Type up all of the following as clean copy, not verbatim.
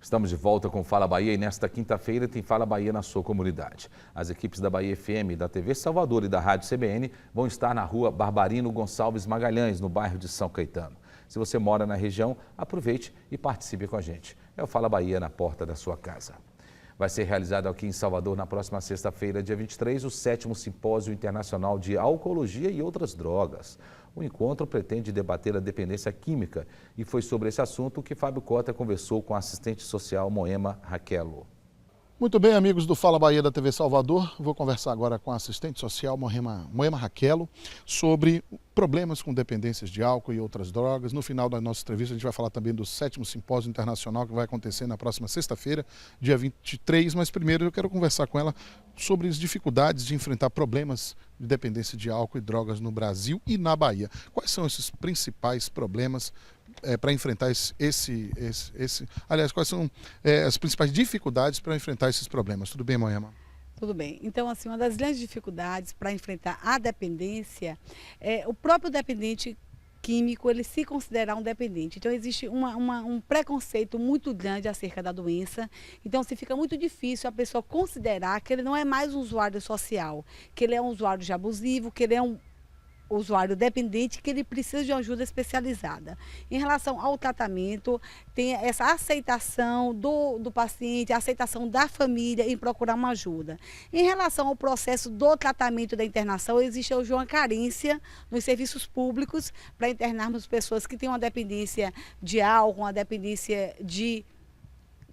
Estamos de volta com Fala Bahia e nesta quinta-feira tem Fala Bahia na sua comunidade. As equipes da Bahia FM, da TV Salvador e da Rádio CBN vão estar na rua Barbarino Gonçalves Magalhães, no bairro de São Caetano. Se você mora na região, aproveite e participe com a gente. É o Fala Bahia na porta da sua casa. Vai ser realizado aqui em Salvador na próxima sexta-feira, dia 23, o 7º Simpósio Internacional de Alcoologia e Outras Drogas. O encontro pretende debater a dependência química e foi sobre esse assunto que Fábio Cota conversou com a assistente social Moema Raquelo. Muito bem, amigos do Fala Bahia da TV Salvador. Vou conversar agora com a assistente social Moema Raquelo sobre problemas com dependências de álcool e outras drogas. No final da nossa entrevista a gente vai falar também do 7º Simpósio Internacional que vai acontecer na próxima sexta-feira, dia 23. Mas primeiro eu quero conversar com ela sobre as dificuldades de enfrentar problemas de dependência de álcool e drogas no Brasil e na Bahia. Quais são esses principais problemas para enfrentar aliás, quais são as principais dificuldades para enfrentar esses problemas? Tudo bem, Moema? Tudo bem. Então, assim, uma das grandes dificuldades para enfrentar a dependência é o próprio dependente químico, ele se considerar um dependente. Então, existe um preconceito muito grande acerca da doença. Então, se fica muito difícil a pessoa considerar que ele não é mais um usuário social, que ele é um usuário já abusivo, que ele é um usuário dependente, que ele precisa de uma ajuda especializada. Em relação ao tratamento, tem essa aceitação do paciente, a aceitação da família em procurar uma ajuda. Em relação ao processo do tratamento da internação, existe hoje uma carência nos serviços públicos para internarmos pessoas que têm uma dependência de álcool, uma dependência de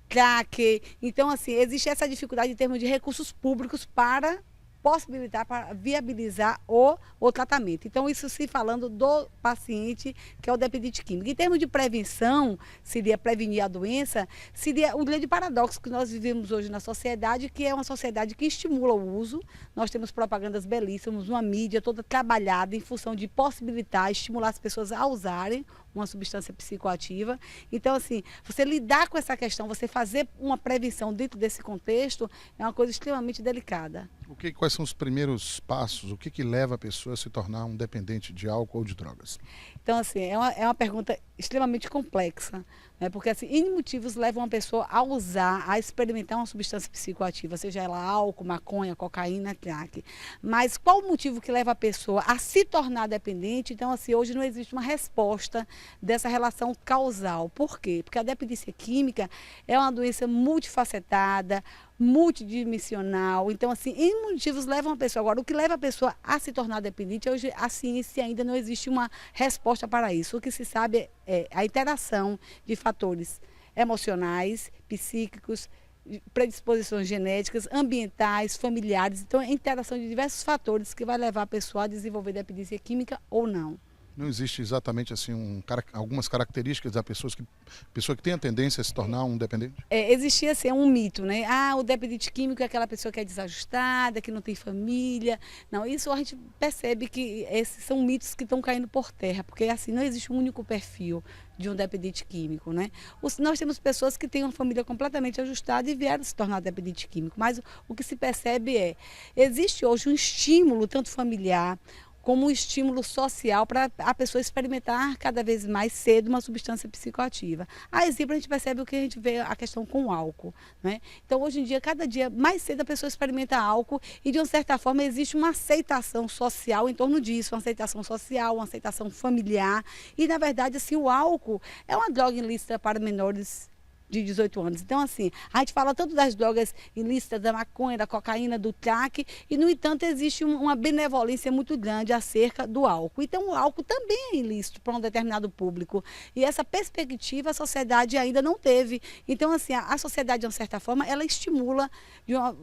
crack. Então, assim, existe essa dificuldade em termos de recursos públicos para possibilitar, para viabilizar o tratamento. Então, isso se falando do paciente que é o dependente químico. Em termos de prevenção, seria prevenir a doença, seria um grande paradoxo que nós vivemos hoje na sociedade, que é uma sociedade que estimula o uso. Nós temos propagandas belíssimas, uma mídia toda trabalhada em função de possibilitar, estimular as pessoas a usarem uma substância psicoativa. Então, assim, você lidar com essa questão, você fazer uma prevenção dentro desse contexto, é uma coisa extremamente delicada. Quais são os primeiros passos? O que leva a pessoa a se tornar um dependente de álcool ou de drogas? Então, assim, é uma pergunta extremamente complexa, né? Porque, assim, N motivos levam a pessoa a usar, a experimentar uma substância psicoativa, seja ela álcool, maconha, cocaína, crack. Mas qual o motivo que leva a pessoa a se tornar dependente? Então, assim, hoje não existe uma resposta dessa relação causal. Por quê? Porque a dependência química é uma doença multifacetada, multidimensional. Então, assim, N motivos levam a pessoa. Agora, o que leva a pessoa a se tornar dependente, hoje a ciência ainda não existe uma resposta para isso. O que se sabe é a interação de fatores emocionais, psíquicos, predisposições genéticas, ambientais, familiares. Então, é a interação de diversos fatores que vai levar a pessoa a desenvolver dependência química ou não. Não existe exatamente assim algumas características da pessoa que tem a tendência a se tornar um dependente? Existia assim, um mito, né? O dependente químico é aquela pessoa que é desajustada, que não tem família. Não, isso a gente percebe que esses são mitos que estão caindo por terra, porque assim não existe um único perfil de um dependente químico, né? Nós temos pessoas que têm uma família completamente ajustada e vieram se tornar dependente químico, mas o que se percebe existe hoje um estímulo, tanto familiar, como um estímulo social para a pessoa experimentar cada vez mais cedo uma substância psicoativa. A exemplo, a gente percebe o que a gente vê a questão com o álcool, né? Então, hoje em dia, cada dia mais cedo a pessoa experimenta álcool e, de uma certa forma, existe uma aceitação social em torno disso, uma aceitação social, uma aceitação familiar. E, na verdade, assim, o álcool é uma droga ilícita para menores de 18 anos. Então, assim, a gente fala tanto das drogas ilícitas, da maconha, da cocaína, do crack, e, no entanto, existe uma benevolência muito grande acerca do álcool. Então, o álcool também é ilícito para um determinado público. E essa perspectiva a sociedade ainda não teve. Então, assim, a sociedade, de uma certa forma, ela estimula de uma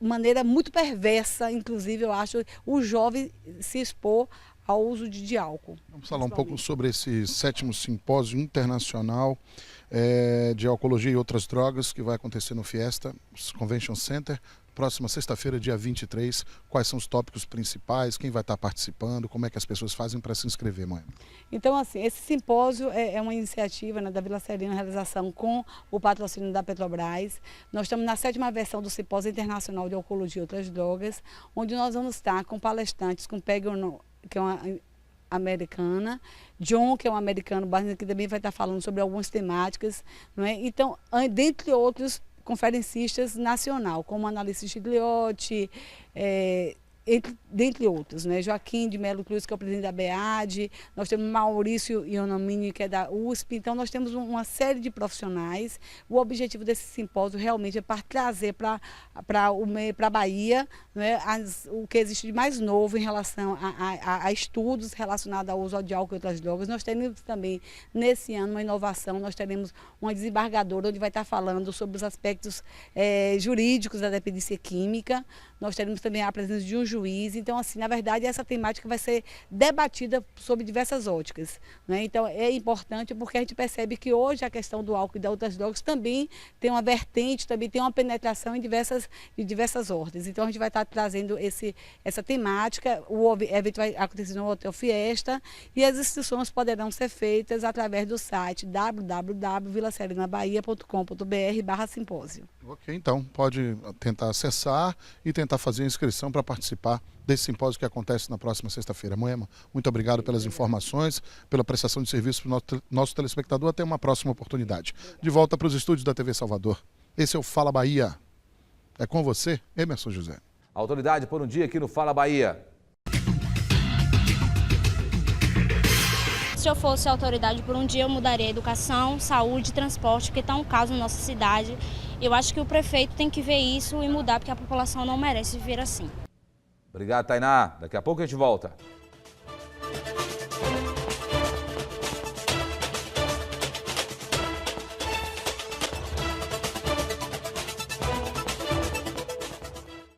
maneira muito perversa, inclusive, eu acho, o jovem se expor ao uso de álcool. Vamos falar um pouco sobre esse 7º Simpósio Internacional de Alcoologia e Outras Drogas que vai acontecer no Fiesta Convention Center, próxima sexta-feira, dia 23. Quais são os tópicos principais, quem vai estar participando, como é que as pessoas fazem para se inscrever, Moema? Então, assim, esse simpósio é uma iniciativa, né, da Vila Serena, realização com o patrocínio da Petrobras. Nós estamos na 7ª versão do Simpósio Internacional de Alcoologia e Outras Drogas, onde nós vamos estar com palestrantes, com PEG, que é uma americana, John, que é um americano, que também vai estar falando sobre algumas temáticas, não é? Então, dentre outros conferencistas nacional, como analista Gigliotti, dentre outros, né? Joaquim de Melo Cruz, que é o presidente da BEAD, nós temos Maurício Ionomini, que é da USP, então nós temos uma série de profissionais. O objetivo desse simpósio realmente é para trazer para a Bahia, né, o que existe de mais novo em relação a estudos relacionados ao uso de álcool e outras drogas. Nós teremos também, nesse ano, uma inovação, nós teremos uma desembargadora, onde vai estar falando sobre os aspectos jurídicos da dependência química. Nós teremos também a presença de um juiz. Então, assim, na verdade, essa temática vai ser debatida sob diversas óticas, né? Então, é importante porque a gente percebe que hoje a questão do álcool e das outras drogas também tem uma vertente, também tem uma penetração em diversas ordens. Então, a gente vai estar trazendo essa temática. O evento vai acontecer no Hotel Fiesta e as inscrições poderão ser feitas através do site www.vilaserenabahia.com.br/simpósio. Ok, então pode tentar acessar e tentar fazer a inscrição para participar desse simpósio que acontece na próxima sexta-feira. Moema, muito obrigado pelas informações, pela prestação de serviço para o nosso telespectador. Até uma próxima oportunidade. De volta para os estúdios da TV Salvador. Esse é o Fala Bahia. É com você, Emerson José. Autoridade por um dia aqui no Fala Bahia. Se eu fosse autoridade por um dia, eu mudaria educação, saúde, transporte, porque está um caos na nossa cidade. Eu acho que o prefeito tem que ver isso e mudar, porque a população não merece viver assim. Obrigado, Tainá. Daqui a pouco a gente volta.